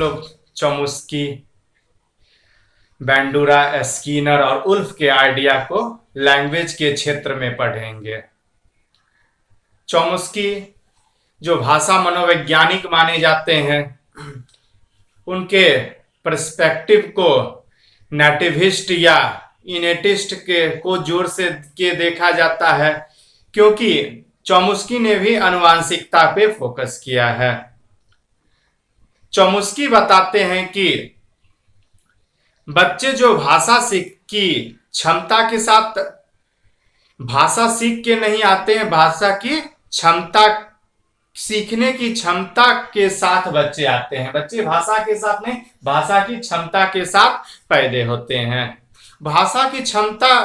लोग Chomsky, बैंडुरा, Skinner और Ulf के आइडिया को लैंग्वेज के क्षेत्र में पढ़ेंगे। चॉम्स्की जो भाषा मनोवैज्ञानिक माने जाते हैं, उनके पर्सपेक्टिव को नेटिविस्ट या इनेटिस्ट के को जोर से के देखा जाता है, क्योंकि चॉम्स्की ने भी आनुवांशिकता पे फोकस किया है। चॉम्स्की बताते हैं कि बच्चे जो भाषा सीख की क्षमता के साथ भाषा सीख के नहीं आते हैं, भाषा की क्षमता सीखने की क्षमता के साथ बच्चे आते हैं। बच्चे भाषा के साथ नहीं, भाषा की क्षमता के साथ पैदा होते हैं। भाषा की क्षमता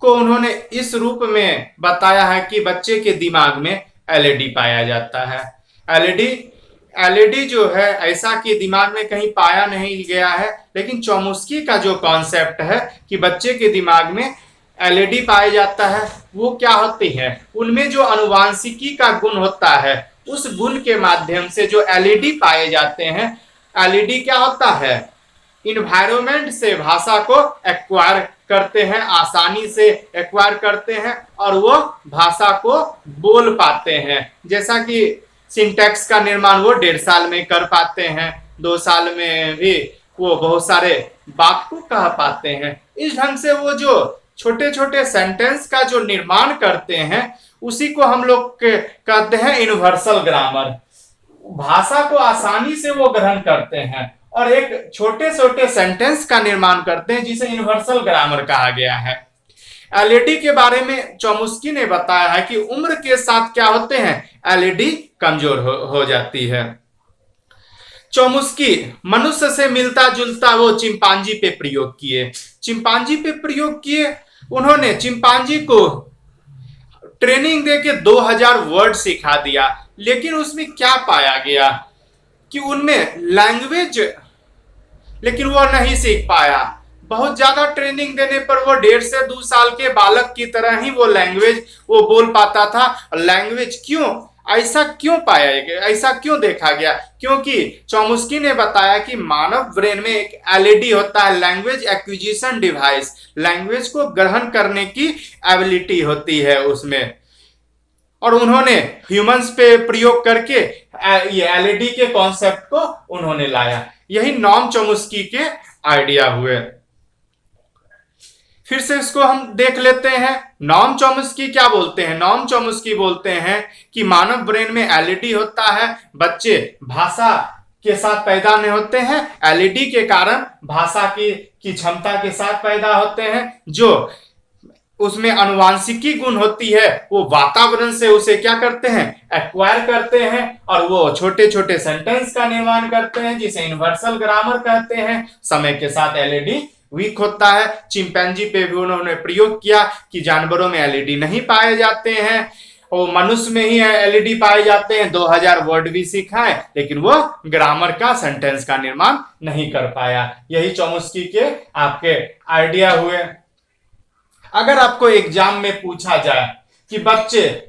को उन्होंने इस रूप में बताया है कि बच्चे के दिमाग में एलईडी पाया जाता है। एलईडी जो है ऐसा कि दिमाग में कहीं पाया नहीं गया है, लेकिन चॉम्स्की का जो कॉन्सेप्ट है कि बच्चे के दिमाग में एलईडी पाया जाता है, वो क्या होती है, उनमें जो आनुवांशिकी का गुण होता है, उस गुण के माध्यम से जो एलईडी पाए जाते हैं, एलईडी क्या होता है, इन्वायरमेंट से भाषा को एक्वायर करते हैं, आसानी से एक्वायर करते हैं और वो भाषा को बोल पाते हैं। जैसा कि सिंटैक्स का निर्माण वो 1.5 साल में कर पाते हैं, 2 साल में भी वो बहुत सारे बात को कह पाते हैं। इस ढंग से वो जो छोटे छोटे सेंटेंस का जो निर्माण करते हैं, उसी को हम लोग कहते हैं यूनिवर्सल ग्रामर। भाषा को आसानी से वो ग्रहण करते हैं और एक छोटे छोटे सेंटेंस का निर्माण करते हैं, जिसे यूनिवर्सल ग्रामर कहा गया है। एलईडी के बारे में चॉम्स्की ने बताया है कि उम्र के साथ क्या होते हैं, एलईडी कमजोर हो जाती है। चॉम्स्की मनुष्य से मिलता जुलता वो चिंपांजी पे प्रयोग किए। उन्होंने चिंपांजी को ट्रेनिंग देके 2000 वर्ड सिखा दिया, लेकिन उसमें क्या पाया गया कि उनमें लैंग्वेज, लेकिन वो नहीं सीख पाया। बहुत ज्यादा ट्रेनिंग देने पर वो 1.5 से 2 साल के बालक की तरह ही वो लैंग्वेज वो बोल पाता था। लैंग्वेज ऐसा क्यों पाया गया, ऐसा क्यों देखा गया? क्योंकि चॉम्स्की ने बताया कि मानव ब्रेन में एक एलईडी होता है, लैंग्वेज एक्विजिशन डिवाइस, लैंग्वेज को ग्रहण करने की एबिलिटी होती है उसमें। और उन्होंने ह्यूमंस पे प्रयोग करके ये एलईडी के कॉन्सेप्ट को उन्होंने लाया। यही नॉम चॉम्स्की के आइडिया हुए। फिर से इसको हम देख लेते हैं। नॉम चॉम्स्की क्या बोलते हैं? नॉम चॉम्स्की बोलते हैं कि मानव ब्रेन में एलईडी होता है, बच्चे भाषा के साथ पैदा नहीं होते हैं, एलईडी के कारण भाषा की क्षमता के साथ पैदा होते हैं। जो उसमें आनुवांशिकी गुण होती है, वो वातावरण से उसे क्या करते हैं, एक्वायर करते हैं और वो छोटे छोटे सेंटेंस का निर्माण करते हैं, जिसे यूनिवर्सल ग्रामर कहते हैं। समय के साथ एलईडी वीक होता है। चिंपैंजी पे भी उन्होंने प्रयोग किया कि जानवरों में एलईडी नहीं पाए जाते हैं, और मनुष्य में ही एलईडी पाए जाते हैं। 2000 वर्ड भी सिखाए, लेकिन वो ग्रामर का, सेंटेंस का निर्माण नहीं कर पाया। यही चॉम्स्की के आपके आइडिया हुए। अगर आपको एग्जाम में पूछा जाए कि बच्चे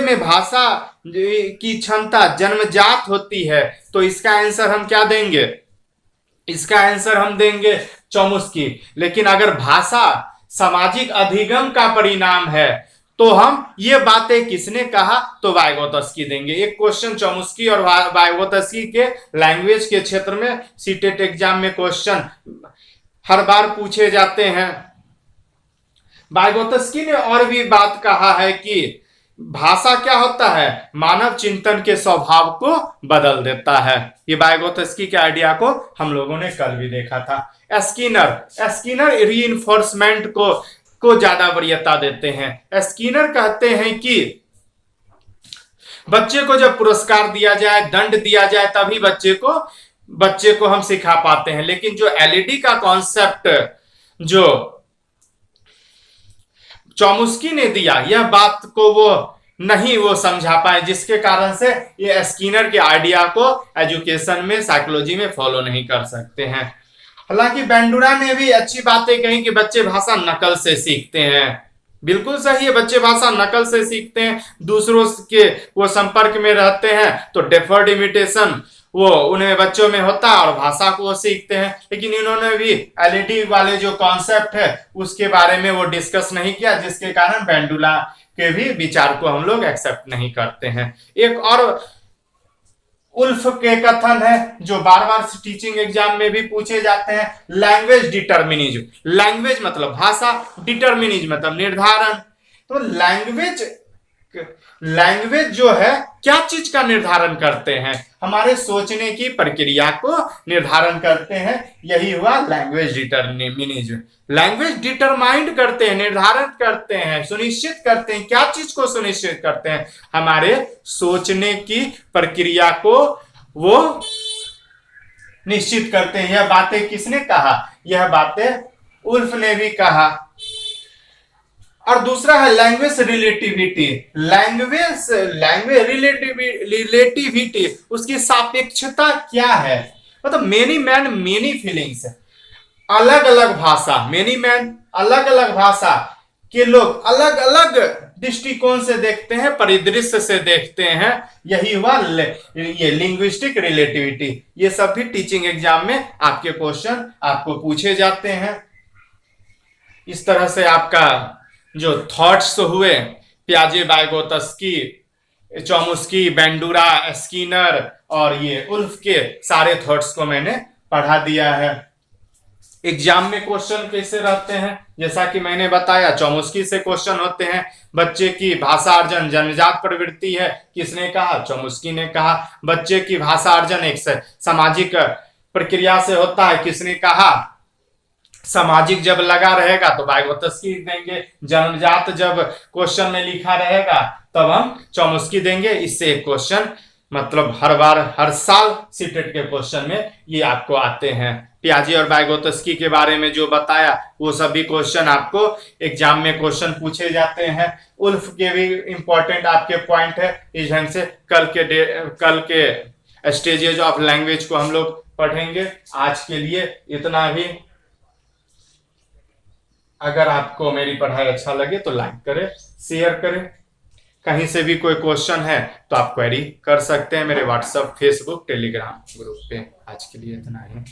में भाषा की क्षमता जन्मजात होती है, तो इसका आंसर हम क्या देंगे? इसका आंसर हम देंगे चॉम्स्की। लेकिन अगर भाषा सामाजिक अधिगम का परिणाम है, तो हम ये बातें किसने कहा? तो वाइगोत्स्की देंगे। एक क्वेश्चन चॉम्स्की और वाइगोत्स्की के लैंग्वेज के क्षेत्र में सीटेट एग्जाम में क्वेश्चन हर बार पूछे जाते हैं। वाइगोत्स्की ने और भी बात कहा है कि भाषा क्या होता है, मानव चिंतन के स्वभाव को बदल देता है। ये वाइगोत्स्की के आइडिया को हम लोगों ने कल भी देखा था। स्किनर रीइंफोर्समेंट को ज्यादा वरीयता देते हैं। स्किनर कहते हैं कि बच्चे को जब पुरस्कार दिया जाए, दंड दिया जाए, तभी बच्चे को हम सिखा पाते हैं। लेकिन जो एलईडी का कॉन्सेप्ट जो चॉम्स्की ने दिया, यह बात को वो नहीं समझा पाए, जिसके कारण से ये स्किनर के आइडिया को एजुकेशन में, साइकोलॉजी में फॉलो नहीं कर सकते हैं। हालांकि बैंडुरा ने भी अच्छी बातें कही कि बच्चे भाषा नकल से सीखते हैं। बिल्कुल सही है, बच्चे भाषा नकल से सीखते हैं, दूसरों के वो संपर्क में रहते हैं, तो डेफर्ड इमिटेशन वो उन्हें बच्चों में होता है और भाषा को वो सीखते हैं, लेकिन इन्होंने भी एलईडी वाले जो कॉन्सेप्ट है उसके बारे में वो डिस्कस नहीं किया, जिसके कारण बेंडुला के भी विचार को हम लोग एक्सेप्ट नहीं करते हैं। एक और उल्फ के कथन है जो बार बार टीचिंग एग्जाम में भी पूछे जाते हैं, लैंग्वेज डिटर्मिनिज्म। लैंग्वेज मतलब भाषा, डिटर्मिनिज्म मतलब निर्धारण। तो लैंग्वेज जो है क्या चीज का निर्धारण करते हैं, हमारे सोचने की प्रक्रिया को निर्धारण करते हैं, यही हुआ लैंग्वेज डिटर्मिनिज्म। लैंग्वेज डिटरमाइंड करते हैं, निर्धारण करते हैं, सुनिश्चित करते हैं। क्या चीज को सुनिश्चित करते हैं, हमारे सोचने की प्रक्रिया को वो निश्चित करते हैं। यह बातें किसने कहा, यह बातें उल्फ ने भी कहा। और दूसरा है लैंग्वेज रिलेटिविटी। लैंग्वेज रिलेटिविटी उसकी सापेक्षता क्या है, मतलब मेनी मैन मेनी फीलिंग्स। अलग अलग भाषा, मेनी मैन अलग अलग भाषा के लोग अलग अलग दृष्टिकोण से देखते हैं, परिदृश्य से देखते हैं, यही हुआ ये लिंग्विस्टिक रिलेटिविटी। ये सब भी टीचिंग एग्जाम में आपके क्वेश्चन आपको पूछे जाते हैं। इस तरह से आपका जो थॉट्स हुए पियाजे, वाइगोत्स्की, चोमुस्की, बेंडुरा, स्किनर और ये उल्फ के सारे थॉट्स को मैंने पढ़ा दिया है। एग्जाम में क्वेश्चन कैसे रहते हैं, जैसा कि मैंने बताया, चोमुस्की से क्वेश्चन होते हैं, बच्चे की भाषा अर्जन जन्मजात प्रवृत्ति है, किसने कहा, चोमुस्की ने कहा। बच्चे की भाषा अर्जन एक सामाजिक प्रक्रिया से होता है, किसने कहा, सामाजिक जब लगा रहेगा तो वाइगोत्स्की देंगे, जन्मजात जब क्वेश्चन में लिखा रहेगा तब हम चोमुस्की देंगे। इससे एक क्वेश्चन मतलब हर बार हर साल सीटेट के क्वेश्चन में ये आपको आते हैं। पियाजे और वाइगोत्स्की के बारे में जो बताया वो सभी क्वेश्चन आपको एग्जाम में क्वेश्चन पूछे जाते हैं। उल्फ के भी इंपॉर्टेंट आपके पॉइंट है। इस ढंग से कल के स्टेजेज ऑफ लैंग्वेज को हम लोग पढ़ेंगे। आज के लिए इतना ही। अगर आपको मेरी पढ़ाई अच्छा लगे तो लाइक करें, शेयर करें। कहीं से भी कोई क्वेश्चन है तो आप क्वेरी कर सकते हैं मेरे व्हाट्सएप, फेसबुक, टेलीग्राम ग्रुप पे। आज के लिए इतना ही।